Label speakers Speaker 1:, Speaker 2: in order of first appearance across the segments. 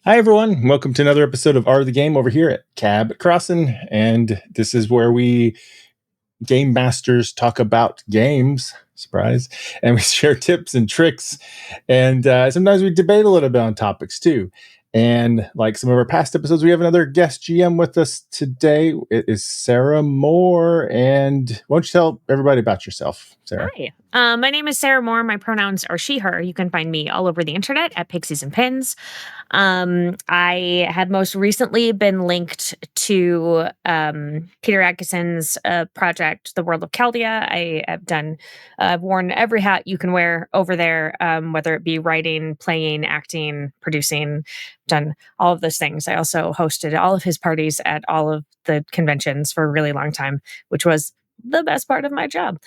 Speaker 1: Hi, everyone. Welcome to another episode of Are the Game over here at Cabbit Crossing. And this is where we game masters talk about games. Surprise. And we share tips and tricks. And sometimes we debate a little bit on topics too. And like some of our past episodes, we have another guest GM with us today. It is Sarah Moore. And why don't you tell everybody about yourself, Sarah?
Speaker 2: Hi. My name is Sarah Moore. My pronouns are she, her. You can find me all over the internet at Pixies and Pins. I have most recently been linked to Peter Atkinson's project, The World of Chadea. I have I've worn every hat you can wear over there, whether it be writing, playing, acting, producing, done all of those things. I also hosted all of his parties at all of the conventions for a really long time, which was the best part of my job.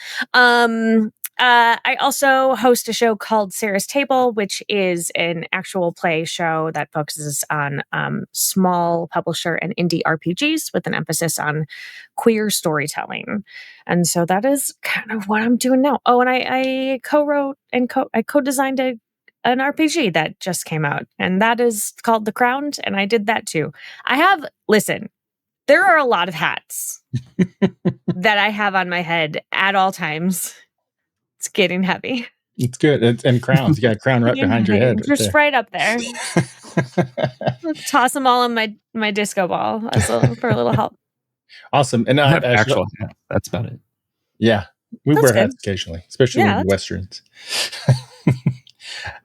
Speaker 2: I also host a show called Sarah's Table, which is an actual play show that focuses on small publisher and indie RPGs with an emphasis on queer storytelling. And so that is kind of what I'm doing now. Oh, and I co-wrote and I co-designed an RPG that just came out, and that is called The Crowned, and I did that too. Listen, there are a lot of hats that I have on my head at all times. It's getting heavy.
Speaker 1: It's good. And crowns. You got a crown right behind your head.
Speaker 2: Just right up there. Toss them all in my disco ball for a little help.
Speaker 1: Awesome. And
Speaker 3: actual hat. That's about it.
Speaker 1: Yeah. We wear hats occasionally, especially in Westerns.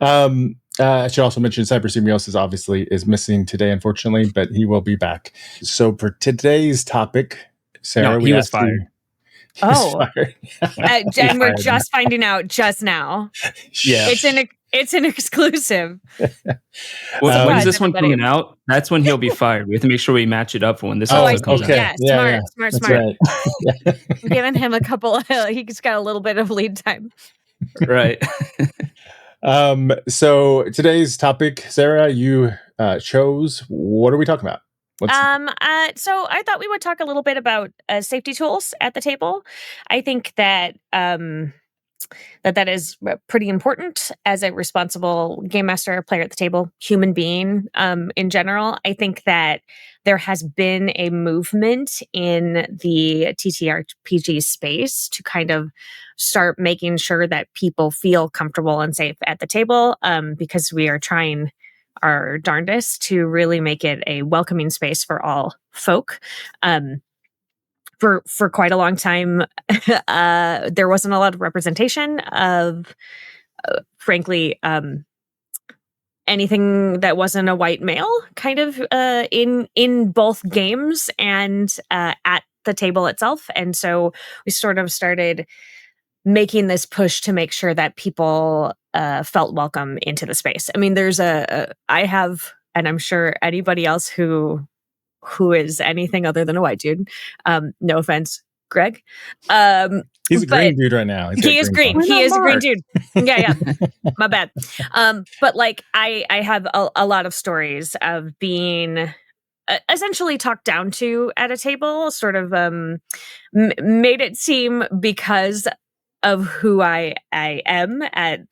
Speaker 1: I should also mention Cyber Symbiosis obviously is missing today, unfortunately, but he will be back. So for today's topic, Sarah,
Speaker 3: he was fired.
Speaker 2: And we're just finding out just now.
Speaker 1: Yeah,
Speaker 2: it's an exclusive.
Speaker 3: When's this one coming out? That's when he'll be fired. We have to make sure we match it up for when this comes out.
Speaker 2: Yeah, smart. Right. I'm giving him a couple. He's got a little bit of lead time.
Speaker 3: Right.
Speaker 1: So today's topic, Sarah, you chose. What are we talking about?
Speaker 2: So I thought we would talk a little bit about safety tools at the table. I think that that is pretty important as a responsible game master, player at the table, human being in general. I think that there has been a movement in the TTRPG space to kind of start making sure that people feel comfortable and safe at the table, because we are trying our darndest to really make it a welcoming space for all folk. For quite a long time, there wasn't a lot of representation of, frankly, anything that wasn't a white male, kind of in both games and at the table itself. And so we sort of started making this push to make sure that people felt welcome into the space. I mean, I have, and I'm sure anybody else who is anything other than a white dude, no offense, Greg.
Speaker 1: He's a green dude right now.
Speaker 2: He is green. He is a green dude. Yeah. My bad. But like, I have a lot of stories of being essentially talked down to at a table, sort of made it seem because of who I am at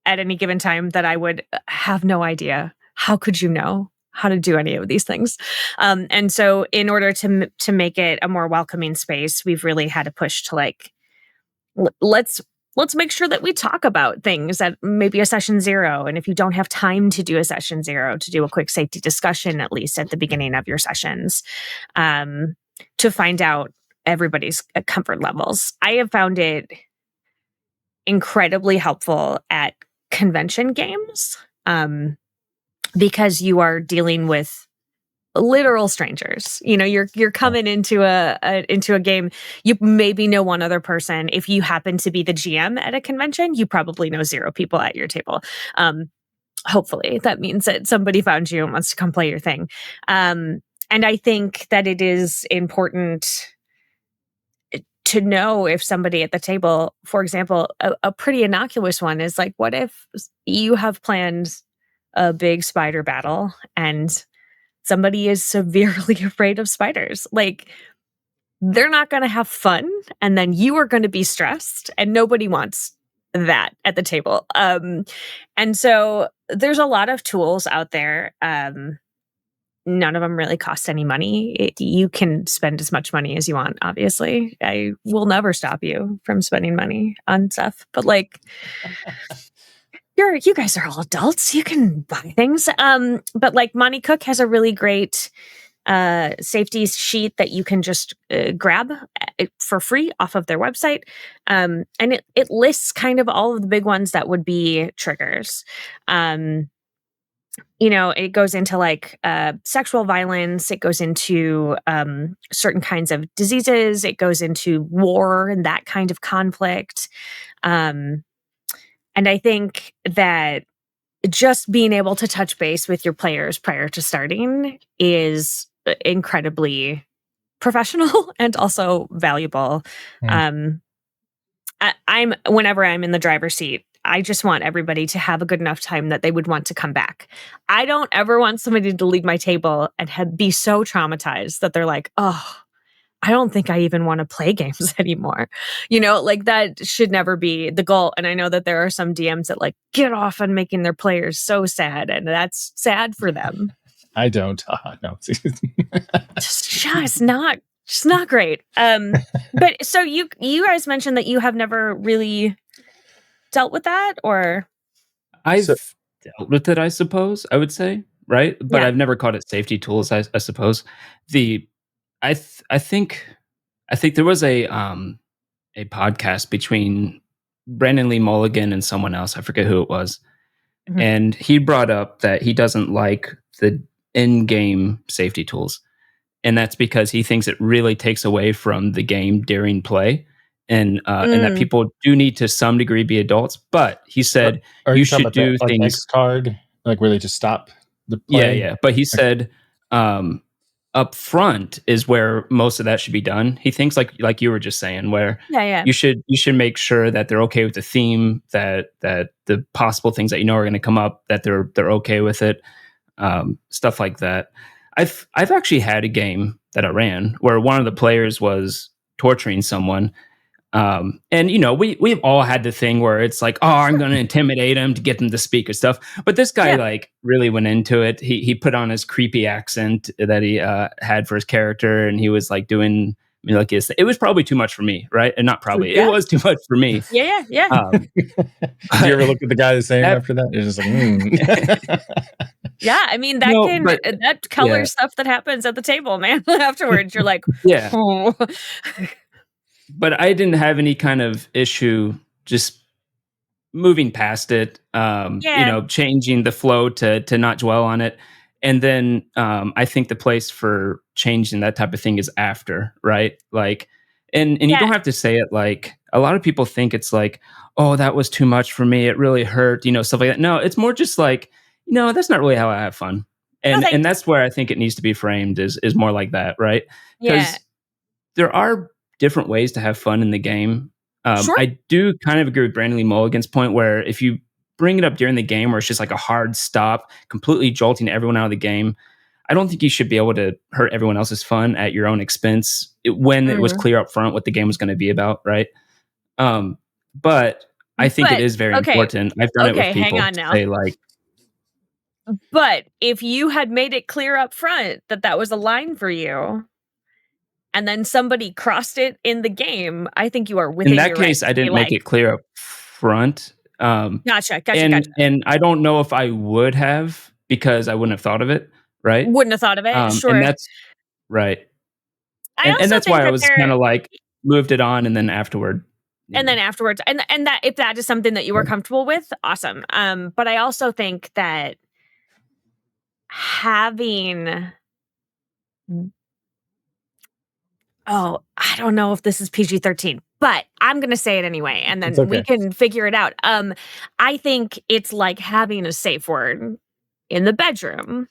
Speaker 2: any given time that I would have no idea. How could you know how to do any of these things? And so in order to make it a more welcoming space, we've really had to push to like, let's make sure that we talk about things at maybe a session 0. And if you don't have time to do a session 0, to do a quick safety discussion, at least at the beginning of your sessions, to find out everybody's comfort levels. I have found it incredibly helpful at convention games, because you are dealing with literal strangers. You know, you're coming into a game. You maybe know one other person. If you happen to be the GM at a convention, you probably know 0 people at your table. Hopefully, that means that somebody found you and wants to come play your thing. And I think that it is important to know if somebody at the table, for example, a pretty innocuous one is like, what if you have planned a big spider battle and somebody is severely afraid of spiders? Like, they're not going to have fun, and then you are going to be stressed, and nobody wants that at the table. And so there's a lot of tools out there. None of them really cost any money. You can spend as much money as you want, obviously. I will never stop you from spending money on stuff. But like, you guys are all adults. You can buy things. But like Monty Cook has a really great safety sheet that you can just grab for free off of their website. And it lists kind of all of the big ones that would be triggers. It goes into like sexual violence. It goes into certain kinds of diseases. It goes into war and that kind of conflict. And I think that just being able to touch base with your players prior to starting is incredibly professional and also valuable. Whenever I'm in the driver's seat, I just want everybody to have a good enough time that they would want to come back. I don't ever want somebody to leave my table and be so traumatized that they're like, oh, I don't think I even want to play games anymore. Like that should never be the goal. And I know that there are some DMs that like get off on making their players so sad, and that's sad for them.
Speaker 1: I don't. No.
Speaker 2: It's not great. But so you guys mentioned that you have never really dealt with that, or
Speaker 3: I've dealt with it, I suppose, I would say, right? But I've never called it safety tools, I suppose. I think there was a podcast between Brandon Lee Mulligan and someone else. I forget who it was. Mm-hmm. And he brought up that he doesn't like the in-game safety tools. And that's because he thinks it really takes away from the game during play. And that people do need to some degree be adults. But he said you should do things
Speaker 1: like X card, like where they just stop the play.
Speaker 3: Yeah. But he said up front is where most of that should be done. He thinks like you were just saying, where you should make sure that they're okay with the theme, that the possible things that are going to come up, that they're okay with it, stuff like that. I've actually had a game that I ran where one of the players was torturing someone. And we've all had the thing where it's like, oh, I'm going to intimidate him to get them to speak and stuff. But this guy like really went into it. He put on his creepy accent that he had for his character, and he was like doing like his. It was probably too much for me, right? And not probably, it was too much for me.
Speaker 2: Yeah.
Speaker 1: Did you ever look at the guy the same after that? You're just like,
Speaker 2: Yeah, I mean that colors stuff that happens at the table, man. Afterwards, you're like, oh.
Speaker 3: But I didn't have any kind of issue just moving past it, changing the flow to not dwell on it. And then I think the place for changing that type of thing is after, right? Like, and you don't have to say it like, a lot of people think it's like, oh, that was too much for me. It really hurt, stuff like that. No, it's more just like, that's not really how I have fun. And that's where I think it needs to be framed is more like that, right? Because there are different ways to have fun in the game. Sure. I do kind of agree with Brandon Lee Mulligan's point where if you bring it up during the game where it's just like a hard stop, completely jolting everyone out of the game, I don't think you should be able to hurt everyone else's fun at your own expense when it was clear up front what the game was going to be about, right? But I think it is very important. I've done it with people. Hang on now. Say like,
Speaker 2: but if you had made it clear up front that was a line for you, and then somebody crossed it in the game, I think you are within your right.
Speaker 3: In that case, I didn't make it clear up front.
Speaker 2: Gotcha.
Speaker 3: And I don't know if I would have, because I wouldn't have thought of it, right?
Speaker 2: Wouldn't have thought of it, sure.
Speaker 3: And that's right. And that's why I was kind of like, moved it on, and then afterward.
Speaker 2: And then afterwards, and that if that is something that you were comfortable with, awesome. But I also think that having... Oh, I don't know if this is PG-13, but I'm going to say it anyway, and then we can figure it out. I think it's like having a safe word in the bedroom.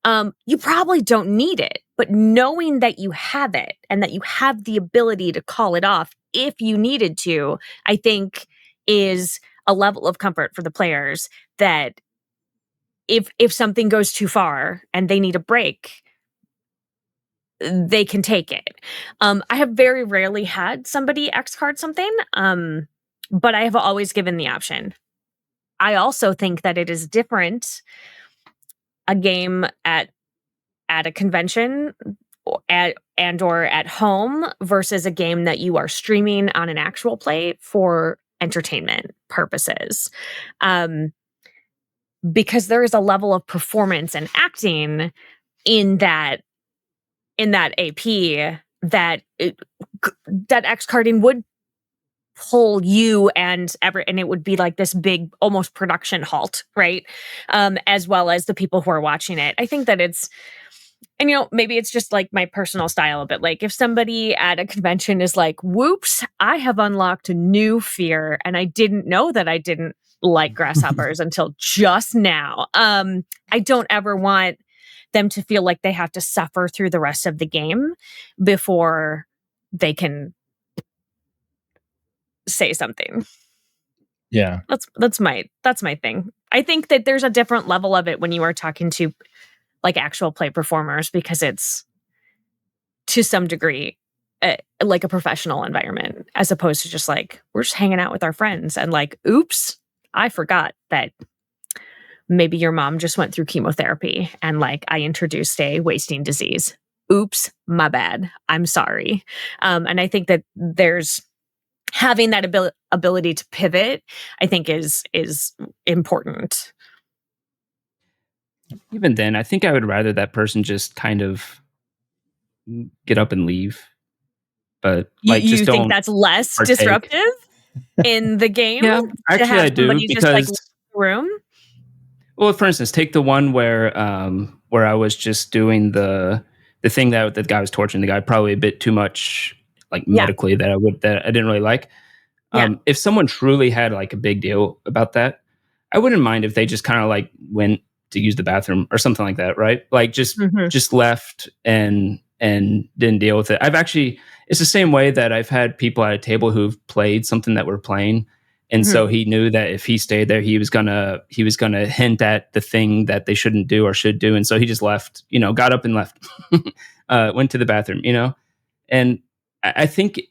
Speaker 2: You probably don't need it, but knowing that you have it and that you have the ability to call it off if you needed to, I think is a level of comfort for the players that if something goes too far and they need a break, they can take it. I have very rarely had somebody X card something, but I have always given the option. I also think that it is different a game at a convention or at home versus a game that you are streaming on an actual play for entertainment purposes. Because there is a level of performance and acting in that AP that X carding would pull you and it would be like this big almost production halt, right? As well as the people who are watching it. I think that it's, and maybe it's just like my personal style, but like if somebody at a convention is like, whoops, I have unlocked a new fear and I didn't know that I didn't like grasshoppers until just now. I don't ever want them to feel like they have to suffer through the rest of the game before they can say something.
Speaker 1: Yeah.
Speaker 2: That's my thing. I think that there's a different level of it when you are talking to like actual play performers, because it's to some degree like a professional environment, as opposed to just like we're just hanging out with our friends and like, oops, I forgot that maybe your mom just went through chemotherapy and like I introduced a wasting disease. Oops, my bad. I'm sorry. And I think that there's having that ability to pivot, I think is important.
Speaker 3: Even then, I think I would rather that person just kind of get up and leave. But like,
Speaker 2: you
Speaker 3: just
Speaker 2: think
Speaker 3: don't
Speaker 2: that's less
Speaker 3: partake.
Speaker 2: disruptive in the game?
Speaker 3: Yeah, actually, I do,
Speaker 2: just like leave the room.
Speaker 3: Well, for instance, take the one where I was just doing the thing that the guy was torturing the guy probably a bit too much, like medically, that I didn't really like. If someone truly had like a big deal about that, I wouldn't mind if they just kind of like went to use the bathroom or something like that, right? Like just left and didn't deal with it. It's the same way that I've had people at a table who've played something that we're playing, and so he knew that if he stayed there, he was gonna hint at the thing that they shouldn't do or should do, and so he just left. Got up and left, went to the bathroom. And I think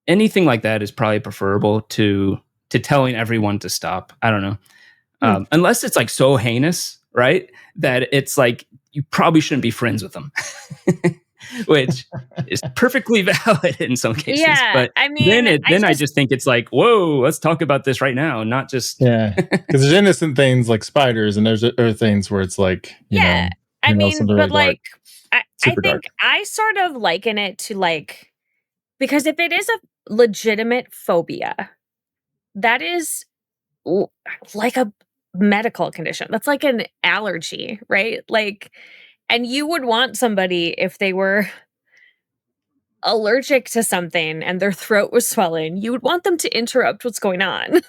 Speaker 3: anything like that is probably preferable to telling everyone to stop. I don't know, unless it's like so heinous, right? That it's like you probably shouldn't be friends with them. Which is perfectly valid in some cases.
Speaker 2: Yeah,
Speaker 3: but
Speaker 2: I mean,
Speaker 3: I just think it's like, whoa, let's talk about this right now, not just
Speaker 1: because there's innocent things like spiders, and there's other things where it's like,
Speaker 2: I mean, but really like, I think
Speaker 1: dark.
Speaker 2: I sort of liken it to like, because if it is a legitimate phobia, that is like a medical condition. That's like an allergy, right? Like, and you would want somebody, if they were allergic to something and their throat was swelling, you would want them to interrupt what's going on,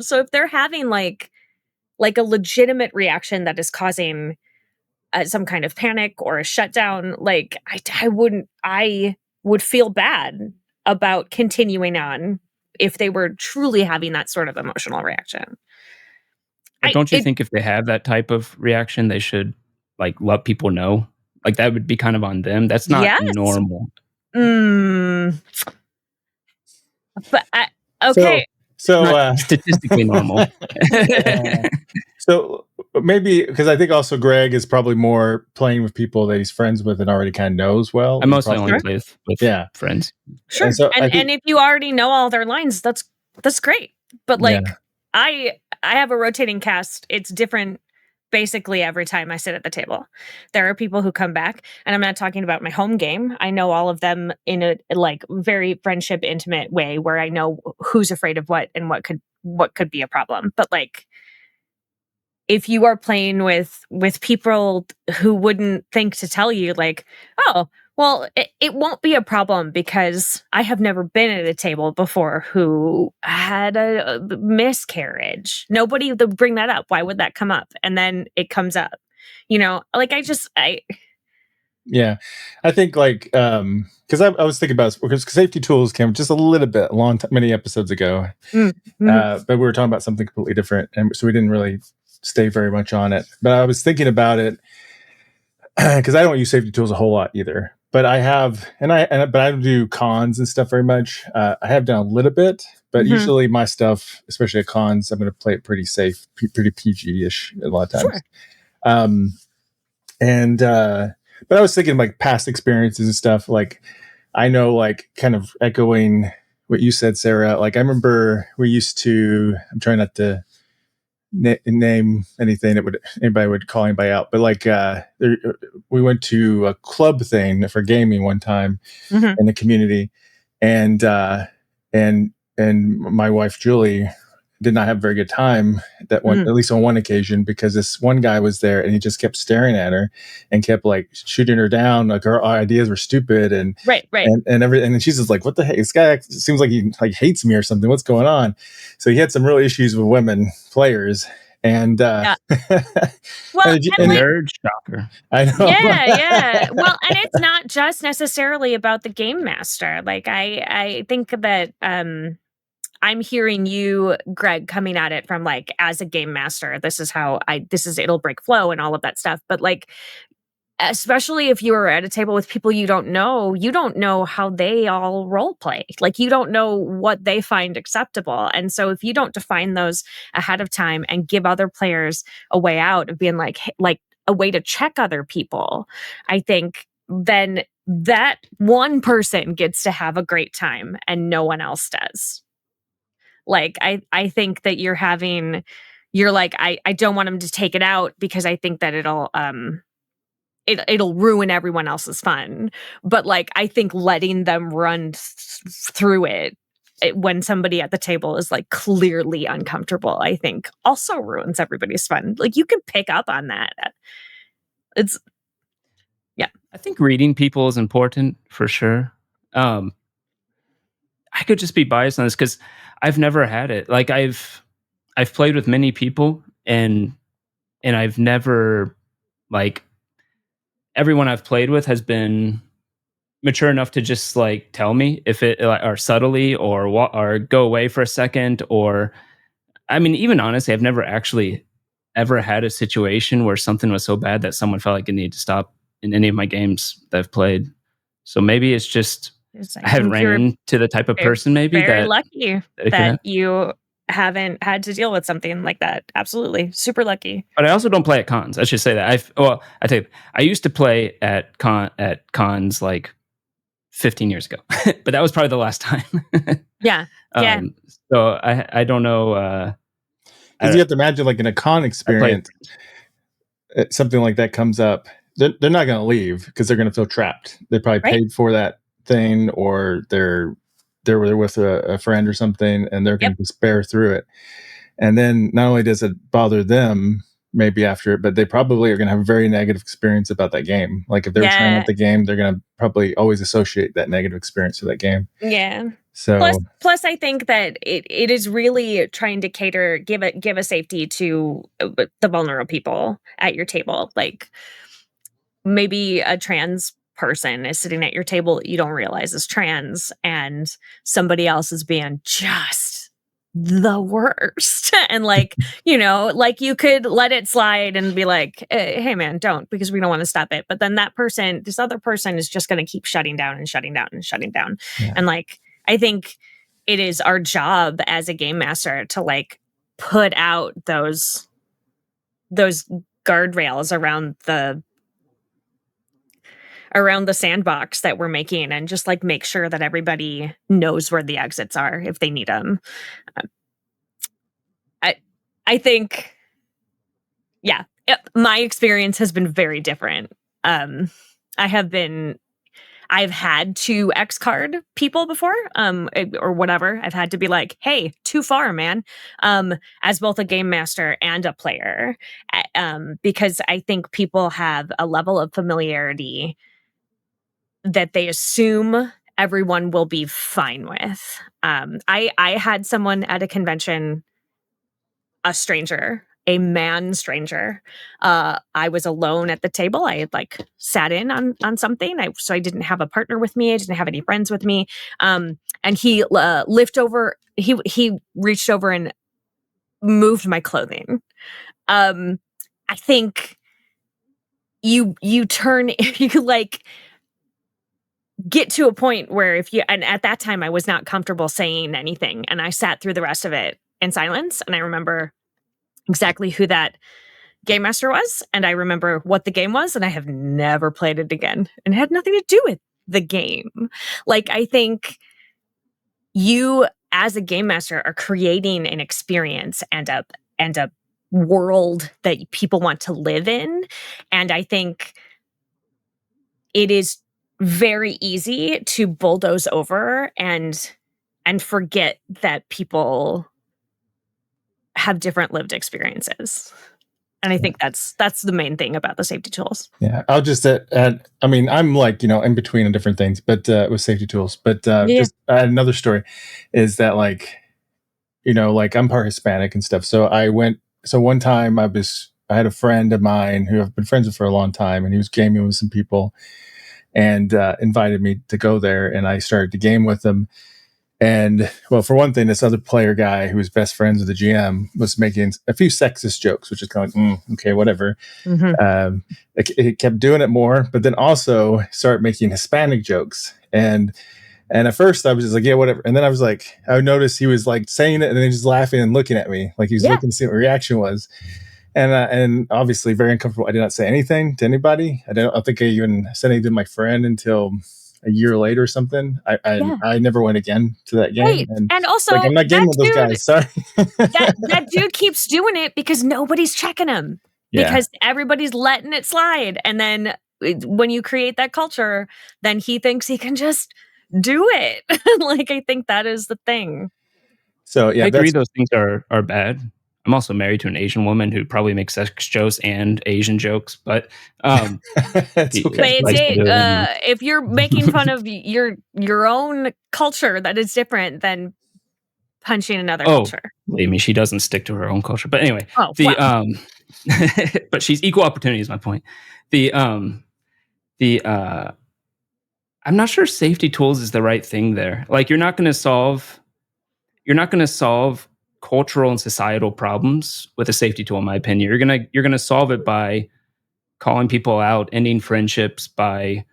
Speaker 2: So if they're having like a legitimate reaction that is causing some kind of panic or a shutdown, like I would feel bad about continuing on if they were truly having that sort of emotional reaction.
Speaker 3: But don't you think if they have that type of reaction, they should like let people know? Like that would be kind of on them. That's not normal.
Speaker 2: But okay.
Speaker 1: So
Speaker 3: statistically normal.
Speaker 1: So maybe because I think also Greg is probably more playing with people that he's friends with and already kind of knows well.
Speaker 3: I mostly only play with friends.
Speaker 2: Sure. And if you already know all their lines, that's great. But like I have a rotating cast. It's different basically every time I sit at the table. There are people who come back, and I'm not talking about my home game. I know all of them in a like very friendship, intimate way where I know who's afraid of what and what could be a problem. But like, if you are playing with people who wouldn't think to tell you like, oh, well, it won't be a problem because I have never been at a table before who had a miscarriage. Nobody would bring that up. Why would that come up? And then it comes up, like
Speaker 1: yeah, I think like, because I was thinking about, because safety tools came just a little bit, many episodes ago, but we were talking about something completely different. And so we didn't really stay very much on it, but I was thinking about it because I don't use safety tools a whole lot either. But I have, but I don't do cons and stuff very much. I have done a little bit, but usually my stuff, especially at cons, I'm going to play it pretty safe, pretty PG-ish a lot of times. Sure. But I was thinking like past experiences and stuff. Like I know, like kind of echoing what you said, Sarah. Like I remember we used to. I'm trying not to name anything that anybody would call anybody out, but like we went to a club thing for gaming one time in the community, and my wife Julie did not have a very good time that one, at least on one occasion, because this one guy was there and he just kept staring at her and kept like shooting her down, like her ideas were stupid and and everything. And she's just like, what the heck? This guy seems like he like hates me or something. What's going on? So he had some real issues with women players. And
Speaker 2: well,
Speaker 3: nerd shocker.
Speaker 1: I know.
Speaker 2: Yeah. Well, and it's not just necessarily about the game master. Like I think that I'm hearing you, Greg, coming at it from like, as a game master, it'll break flow and all of that stuff. But like, especially if you are at a table with people you don't know how they all role play. Like you don't know what they find acceptable. And so if you don't define those ahead of time and give other players a way out of being like a way to check other people, I think then that one person gets to have a great time and no one else does. Like, I think that you're like, I don't want them to take it out because I think that it'll ruin everyone else's fun. But like, I think letting them run through it when somebody at the table is like clearly uncomfortable, I think also ruins everybody's fun. Like you can pick up on that.
Speaker 3: I think reading people is important for sure. I could just be biased on this because I've never had it. Like I've played with many people and I've never, like, everyone I've played with has been mature enough to just like tell me if it, or subtly or go away for a second, or I mean, even honestly, I've never actually ever had a situation where something was so bad that someone felt like it needed to stop in any of my games that I've played. So maybe it's just I have ran into the type of person maybe
Speaker 2: very lucky that you haven't had to deal with something like that. Absolutely. Super lucky.
Speaker 3: But I also don't play at cons. I should say that. I tell you, I used to play at cons like 15 years ago, but that was probably the last time.
Speaker 2: Yeah.
Speaker 3: So I don't know.
Speaker 1: Because you have to imagine, like in a con experience, something like that comes up. They're not going to leave because they're going to feel trapped. They probably paid for that thing, or they're with a friend or something, and they're going to just bear through it. And then not only does it bother them maybe after it, but they probably are going to have a very negative experience about that game. Like if they're trying out the game, they're going to probably always associate that negative experience with that game.
Speaker 2: Yeah.
Speaker 1: So
Speaker 2: plus I think that it is really trying to give a safety to the vulnerable people at your table. Like maybe a trans person is sitting at your table that you don't realize is trans, and somebody else is being just the worst. And like, like you could let it slide and be like, hey man, don't, because we don't want to stop it. But then this other person is just going to keep shutting down and shutting down and shutting down. Yeah. And like, I think it is our job as a game master to like put out those guardrails around the sandbox that we're making, and just like make sure that everybody knows where the exits are if they need them. I think, my experience has been very different. I've had to X card people before, or whatever. I've had to be like, hey, too far, man, as both a game master and a player, because I think people have a level of familiarity that they assume everyone will be fine with. I had someone at a convention, a stranger, a man stranger. I was alone at the table. I had like sat in on something. So I didn't have a partner with me. I didn't have any friends with me. And he he reached over and moved my clothing. I think you like, get to a point where and at that time I was not comfortable saying anything, and I sat through the rest of it in silence, and I remember exactly who that game master was, and I remember what the game was, and I have never played it again, and it had nothing to do with the game. Like, I think you as a game master are creating an experience and a world that people want to live in, and I think it is very easy to bulldoze over and forget that people have different lived experiences. And I think that's the main thing about the safety tools.
Speaker 1: Yeah, I'll just add, I mean, I'm like, in between on different things, but with safety tools. But just add another story is that, like, like I'm part Hispanic and stuff. So one time I had a friend of mine who I've been friends with for a long time, and he was gaming with some people and invited me to go there, and I started to game with them. And, well, for one thing, this other player guy who was best friends with the GM was making a few sexist jokes, which is kind of okay, whatever. Mm-hmm. It kept doing it more, but then also started making Hispanic jokes. And at first I was just like, yeah, whatever. And then I would notice he was like saying it and then just laughing and looking at me, like he was looking to see what reaction was. And obviously very uncomfortable. I did not say anything to anybody. I don't think I even said anything to my friend until a year later or something. I never went again to that game.
Speaker 2: Right. And also,
Speaker 1: I'm not gaming with those guys. Sorry.
Speaker 2: that dude keeps doing it because nobody's checking him. Yeah. Because everybody's letting it slide. And then when you create that culture, then he thinks he can just do it. Like, I think that is the thing.
Speaker 1: So yeah,
Speaker 3: I agree those things are bad. I'm also married to an Asian woman who probably makes sex jokes and Asian jokes, but
Speaker 1: it's okay.
Speaker 2: If you're making fun of your own culture that is different than punching another culture.
Speaker 3: Believe me, she doesn't stick to her own culture. But anyway, but she's equal opportunity is my point. I'm not sure safety tools is the right thing there. Like, you're not going to solve cultural and societal problems with a safety tool, in my opinion. You're gonna solve it by calling people out, ending friendships, by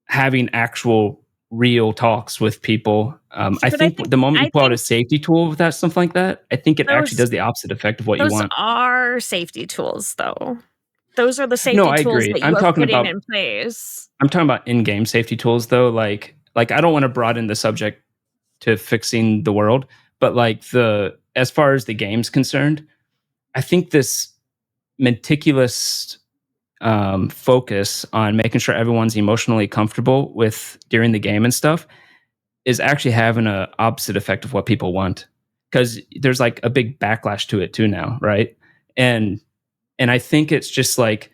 Speaker 3: having actual real talks with people. I think the moment you pull out a safety tool with that stuff like that, I think it actually does the opposite effect of what you want.
Speaker 2: Those are safety tools, though. Those are the safety tools that you are putting in place.
Speaker 3: I'm talking about in-game safety tools, though. Like I don't want to broaden the subject to fixing the world, but like as far as the game's concerned, I think this meticulous focus on making sure everyone's emotionally comfortable with during the game and stuff is actually having an opposite effect of what people want, because there's like a big backlash to it too now, right? And I think it's just like,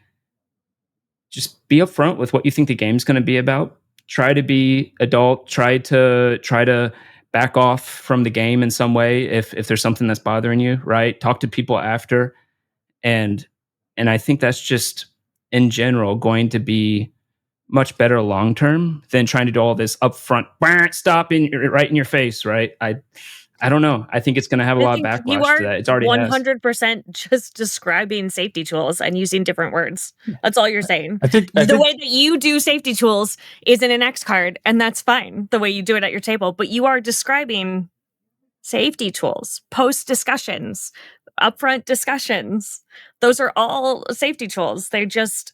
Speaker 3: just be upfront with what you think the game's going to be about. Try to be adult. Try to back off from the game in some way if there's something that's bothering you, right? Talk to people after. And I think that's just, in general, going to be much better long term than trying to do all this upfront, stop right in your face, right? I don't know. I think it's going to have a lot of backlash to that. It's already
Speaker 2: 100% just describing safety tools and using different words. That's all you're saying.
Speaker 1: I think
Speaker 2: the way that you do safety tools is in an X card, and that's fine, the way you do it at your table. But you are describing safety tools, post discussions, upfront discussions. Those are all safety tools. They just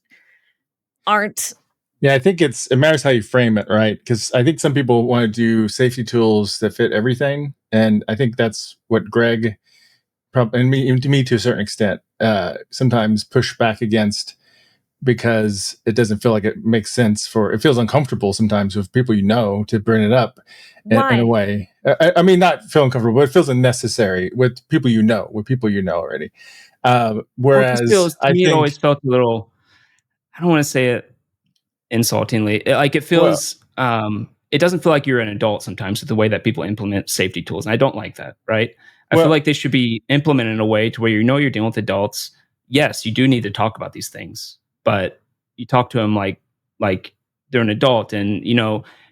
Speaker 2: aren't.
Speaker 1: Yeah, I think it matters how you frame it, right? Because I think some people want to do safety tools that fit everything. And I think that's what Greg, and me to a certain extent, sometimes push back against, because it doesn't feel like it makes sense it feels uncomfortable sometimes with people to bring it up in a way. I mean, not feel uncomfortable, but it feels unnecessary with people already. Whereas
Speaker 3: it always felt a little, I don't want to say it insultingly, like it feels, it doesn't feel like you're an adult sometimes with the way that people implement safety tools. And I don't like that, right? I feel like they should be implemented in a way to where you're dealing with adults. Yes, you do need to talk about these things, but you talk to them like they're an adult, and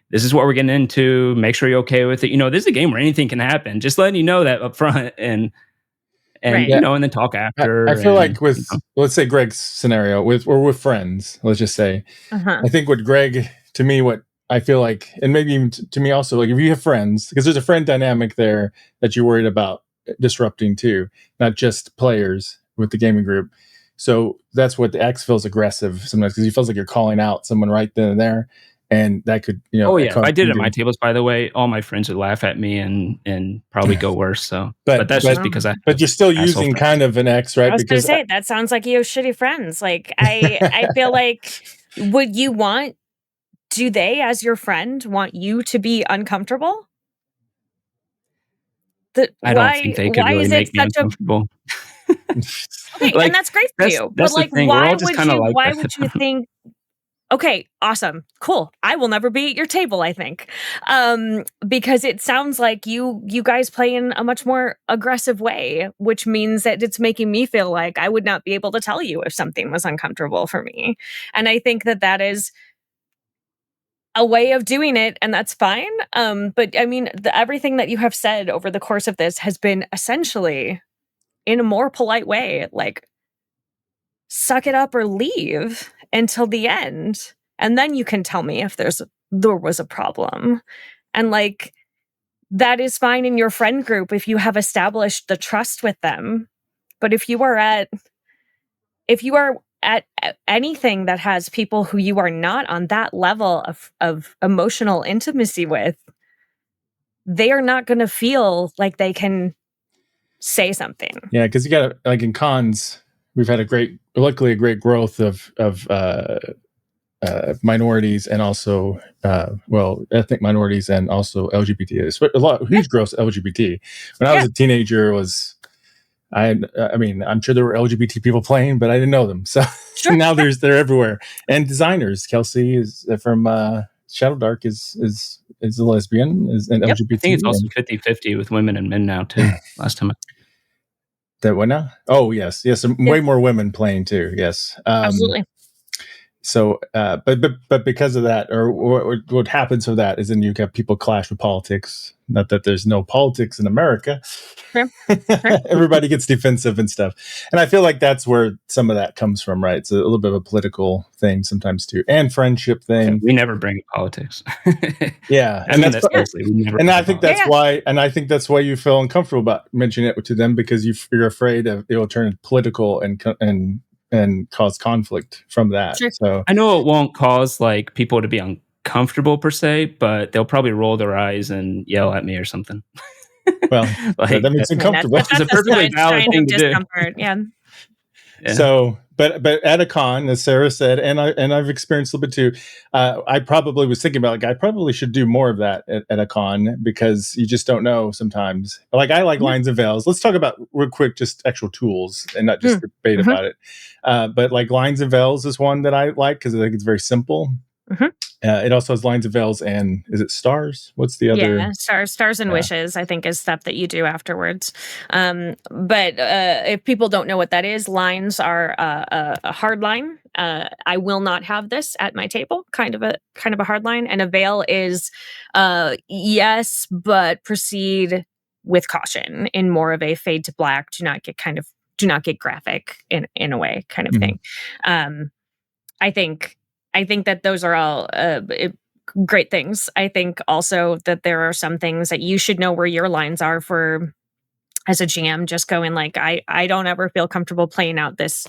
Speaker 3: this is what we're getting into. Make sure you're okay with it. This is a game where anything can happen. Just letting you know that up front, and right. And then talk after.
Speaker 1: I feel like with let's say Greg's scenario with friends, let's just say, I think what Greg to me what I feel like, and maybe even to me also, like if you have friends, because there's a friend dynamic there that you're worried about disrupting too, not just players with the gaming group. So that's what the X feels aggressive sometimes, because he feels like you're calling out someone right then and there, and that could,
Speaker 3: Oh yeah, if I did it at my tables, by the way, all my friends would laugh at me and probably go worse. So, but that's just because
Speaker 1: But you're still using
Speaker 3: friends.
Speaker 1: kind of an X, right?
Speaker 2: I was going to say that sounds like you have shitty friends. Like I feel like, would you want? Do they, as your friend, want you to be uncomfortable?
Speaker 3: I don't think they could really make me uncomfortable.
Speaker 2: Okay, like, and that's great for you. But like, why would you think? Okay, awesome, cool. I will never be at your table, I think, because it sounds like you guys play in a much more aggressive way, which means that it's making me feel like I would not be able to tell you if something was uncomfortable for me. And I think that is a way of doing it, and that's fine. But I mean, everything that you have said over the course of this has been essentially in a more polite way, like, suck it up or leave until the end, and then you can tell me if there was a problem. And like, that is fine in your friend group if you have established the trust with them. But if you are at anything that has people who you are not on that level of emotional intimacy with, they are not going to feel like they can say something.
Speaker 1: Yeah, because you got to, like in cons, we've had luckily a great growth of minorities and also ethnic minorities and also LGBT. Huge growth LGBT. When I was a teenager, I mean, I'm sure there were LGBT people playing, but I didn't know them. So now they're everywhere. And designers, Kelsey is from Shadow Dark is a lesbian, is an LGBT.
Speaker 3: I think it's also 50-50 with women and men now too. Last time.
Speaker 1: That one now? Oh yes, way more women playing too. Yes,
Speaker 2: absolutely.
Speaker 1: So, but because of that, or what happens with that is then you have people clash with politics. Not that there's no politics in America.
Speaker 2: Sure.
Speaker 1: Everybody gets defensive and stuff. And I feel like that's where some of that comes from, right? It's a little bit of a political thing sometimes too, and friendship thing.
Speaker 3: Okay, we never bring politics.
Speaker 1: Yeah.
Speaker 3: And that's
Speaker 1: and I think that's why, you feel uncomfortable about mentioning it to them, because you're afraid of it will turn political and cause conflict from that.
Speaker 2: Sure.
Speaker 1: So
Speaker 3: I know it won't cause like people to be uncomfortable per se, but they'll probably roll their eyes and yell at me or something.
Speaker 1: Well, like, that makes it uncomfortable.
Speaker 3: It's a perfectly valid thing to do.
Speaker 2: Yeah.
Speaker 1: So, but at a con, as Sarah said, and I've experienced a little bit too. I probably was thinking about, like, I probably should do more of that at a con, because you just don't know sometimes. Like, I like lines and veils. Let's talk about real quick just actual tools and not just debate about it. But like lines and veils is one that I like because I think it's very simple. It also has lines and veils, and is it stars? What's the other?
Speaker 2: Yeah, stars and wishes, I think, is stuff that you do afterwards. But if people don't know what that is, lines are a hard line. I will not have this at my table. Kind of a hard line. And a veil is yes, but proceed with caution, in more of a fade to black. Do not get graphic in a way, kind of thing. I think that those are all great things. I think also that there are some things that you should know where your lines are for, as a GM, just going like, I don't ever feel comfortable playing out this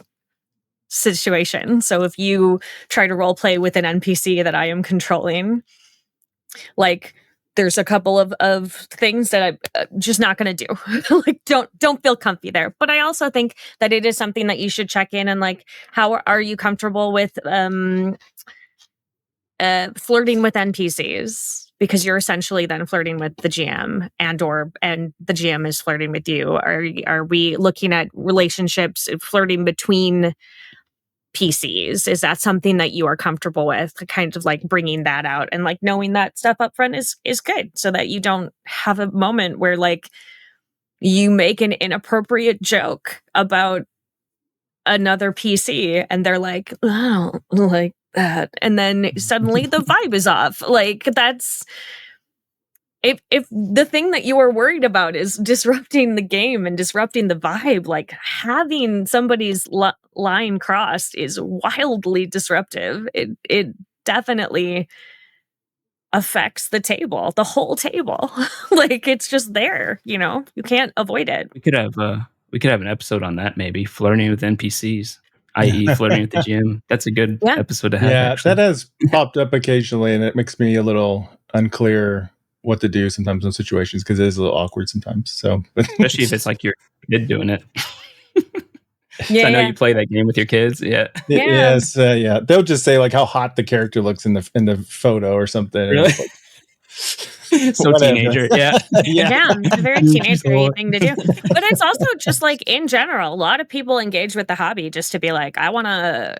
Speaker 2: situation. So if you try to role play with an NPC that I am controlling, like, there's a couple of things that I'm just not going to do. Like, don't feel comfy there. But I also think that it is something that you should check in and, like, how are you comfortable with flirting with NPCs? Because you're essentially then flirting with the GM, and the GM is flirting with you. Are we looking at relationships, flirting between PCs? Is that something that you are comfortable with? Kind of like bringing that out, and like knowing that stuff up front is good, so that you don't have a moment where like you make an inappropriate joke about another PC and they're like, oh, like that, and then suddenly the vibe is off. Like, that's if the thing that you are worried about is disrupting the game and disrupting the vibe, like, having somebody's line crossed is wildly disruptive. It definitely affects the table, the whole table. Like, it's just there, you can't avoid it.
Speaker 3: We could have an episode on that, maybe flirting with NPCs, i.e., flirting with the GM. That's a good episode to have.
Speaker 1: Yeah,
Speaker 3: actually.
Speaker 1: that has popped up occasionally, and it makes me a little unclear what to do sometimes in situations because it is a little awkward sometimes. So,
Speaker 3: especially if it's like your kid doing it.
Speaker 2: Yeah,
Speaker 3: so I know you play that game with your kids. Yeah.
Speaker 1: Yes. They'll just say like how hot the character looks in the photo or something.
Speaker 3: Really? So teenager. Yeah.
Speaker 2: It's a very teenager thing to do. But it's also just like in general, a lot of people engage with the hobby just to be like, I want to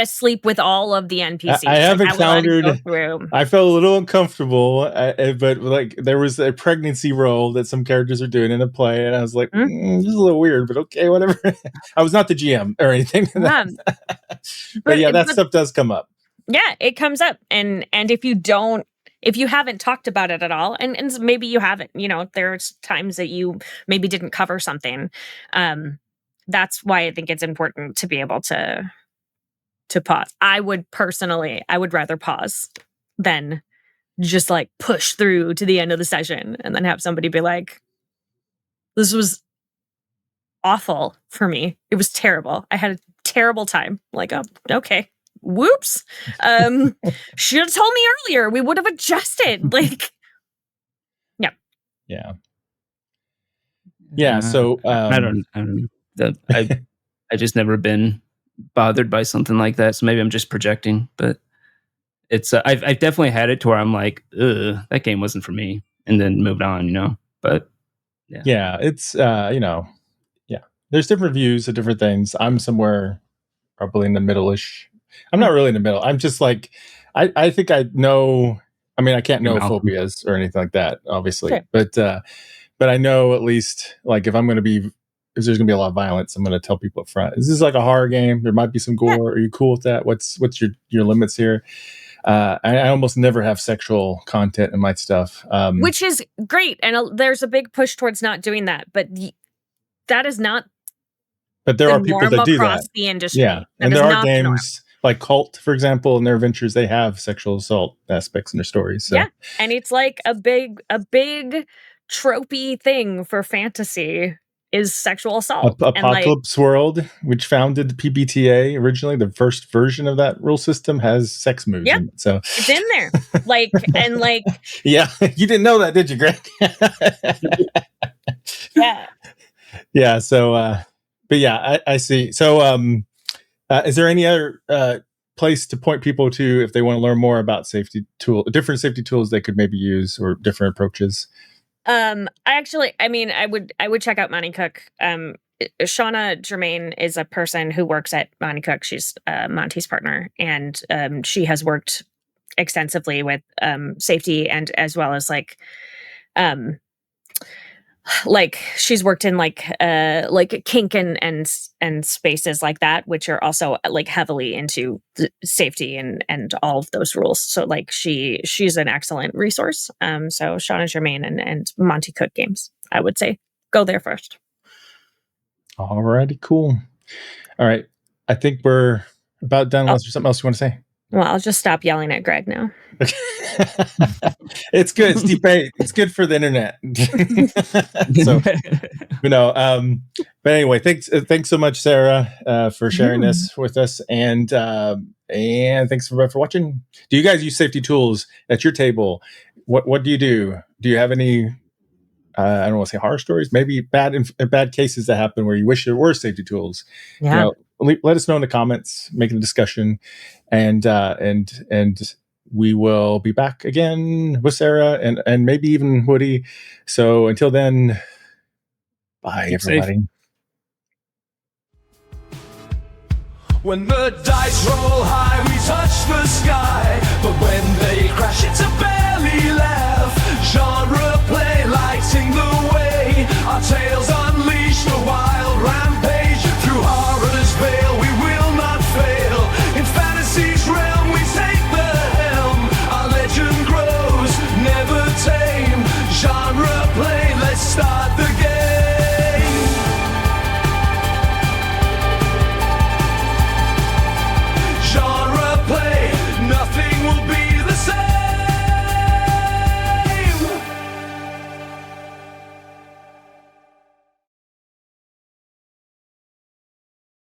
Speaker 2: sleep with all of the NPCs.
Speaker 1: I have encountered. I felt a little uncomfortable, but like there was a pregnancy role that some characters are doing in a play, and I was like, this is a little weird, but okay, whatever. I was not the GM or anything. But that stuff does come up.
Speaker 2: Yeah, it comes up, and if you haven't talked about it at all, and maybe you haven't, there's times that you maybe didn't cover something. That's why I think it's important to be able to pause. I would rather pause than just like push through to the end of the session and then have somebody be like, this was awful for me. It was terrible. I had a terrible time. Like, oh, okay. Whoops. Should have told me earlier. We would have adjusted. Like,
Speaker 1: yeah. So
Speaker 3: I don't know. I just never been bothered by something like that. So maybe I'm just projecting. But it's I've definitely had it to where I'm like, ugh, that game wasn't for me, and then moved on. But
Speaker 1: it's there's different views of different things. I'm somewhere probably in the middle-ish. I'm not really in the middle. I'm just like, I think I know. I mean, I can't know phobias or anything like that, obviously. Okay. But I know at least like if there's going to be a lot of violence, I'm going to tell people up front. Is this like a horror game? There might be some gore. Yeah. Are you cool with that? What's your limits here? I almost never have sexual content in my stuff,
Speaker 2: which is great. And there's a big push towards not doing that, but that is not.
Speaker 1: But there are people that do
Speaker 2: across
Speaker 1: that.
Speaker 2: the industry.
Speaker 1: Yeah, and there are games like Cult, for example, in their adventures, they have sexual assault aspects in their stories. So.
Speaker 2: Yeah, and it's like a big tropey thing for fantasy is sexual assault.
Speaker 1: Apocalypse World, which founded the PBTA originally, the first version of that rule system, has sex moves.
Speaker 2: Yeah,
Speaker 1: in it, so
Speaker 2: it's in there.
Speaker 1: Yeah, you didn't know that, did you, Greg?
Speaker 2: Yeah.
Speaker 1: Yeah. So, but yeah, I see. So, is there any other place to point people to if they want to learn more about different safety tools they could maybe use or different approaches?
Speaker 2: I would check out Monty Cook. Shauna Germain is a person who works at Monty Cook. She's Monty's partner, and she has worked extensively with safety and as well as like she's worked in like kink and spaces like that, which are also like heavily into safety and all of those rules. So like she's an excellent resource. So Shauna Germain and Monty Cook Games, I would say go there first.
Speaker 1: Alrighty, cool. All right, I think we're about done. Unless there's something else you want to say.
Speaker 2: Well, I'll just stop yelling at Greg now.
Speaker 1: It's good. It's debate. It's good for the internet. So, but anyway, thanks so much, Sarah, for sharing this with us, and thanks for watching. Do you guys use safety tools at your table? What do you do? Do you have any? I don't want to say horror stories. Maybe bad cases that happen where you wish there were safety tools.
Speaker 2: Yeah.
Speaker 1: Let us know in the comments. Make a discussion, and we will be back again with Sarah and maybe even Woody. So until then, bye, everybody.
Speaker 3: Safe.
Speaker 4: When the dice roll high, we touch the sky, but when they crash, it's a barely laugh. Genre play lighting the way, our tales are